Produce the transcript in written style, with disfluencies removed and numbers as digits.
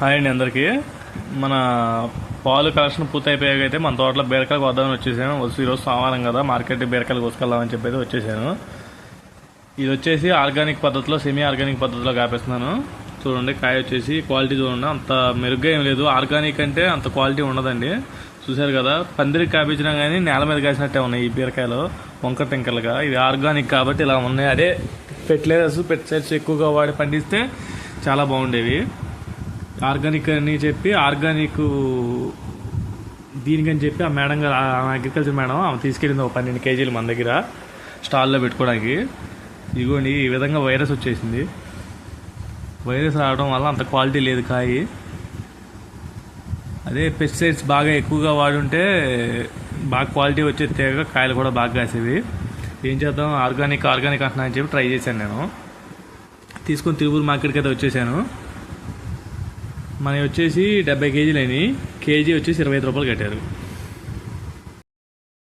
Hi అండి అందరికీ. మన పాలు కలెక్షన్ పూర్తయిపోయాక అయితే మన తోటలో బీరకాయలు వద్దామని వచ్చేసాను. ఈరోజు సోమవారం కదా, మార్కెట్ బీరకాయలు కోసుకెళ్దామని చెప్పి వచ్చేసాను. ఇది వచ్చేసి ఆర్గానిక్ పద్ధతిలో, సెమీ ఆర్గానిక్ పద్ధతిలో కాపేస్తున్నాను. చూడండి, కాయ వచ్చేసి క్వాలిటీ చూడండి, అంత మెరుగ్గా ఏం లేదు. ఆర్గానిక్ అంటే అంత క్వాలిటీ ఉండదండి. చూసారు కదా, పందిరికి కాపించినా కానీ నేల మీద కాసినట్టే ఉన్నాయి ఈ బీరకాయలు, వంకర టెంకలుగా. ఇది ఆర్గానిక్ కాబట్టి ఇలా ఉన్నాయి. అదే ఫెర్టిలైజర్స్, పెస్టిసైడ్స్ ఎక్కువగా వాడి పండిస్తే చాలా బాగుండేవి. ఆర్గానిక్ అని చెప్పి ఆర్గానిక్ దీనికని చెప్పి ఆ మేడం గారు, అగ్రికల్చర్ మేడం, ఆమె తీసుకెళ్ళింది 12 కేజీలు మన దగ్గర స్టాల్లో పెట్టుకోవడానికి. ఇదిగోండి, ఈ విధంగా వైరస్ వచ్చేసింది. వైరస్ రావడం వల్ల అంత క్వాలిటీ లేదు కాయ. అదే పెస్టిసైడ్స్ బాగా ఎక్కువగా వాడుంటే బాగా క్వాలిటీ వచ్చే తీగ కాయలు కూడా బాగా కాసేవి. ఏం చేద్దాం, ఆర్గానిక్ అంటున్నా అని చెప్పి ట్రై చేశాను. నేను తీసుకొని తిరుపూరు మార్కెట్కి అయితే వచ్చేసాను. మనకి వచ్చేసి 70 కేజీలు అయినాయి. కేజీ వచ్చేసి 25 రూపాయలు కట్టారు.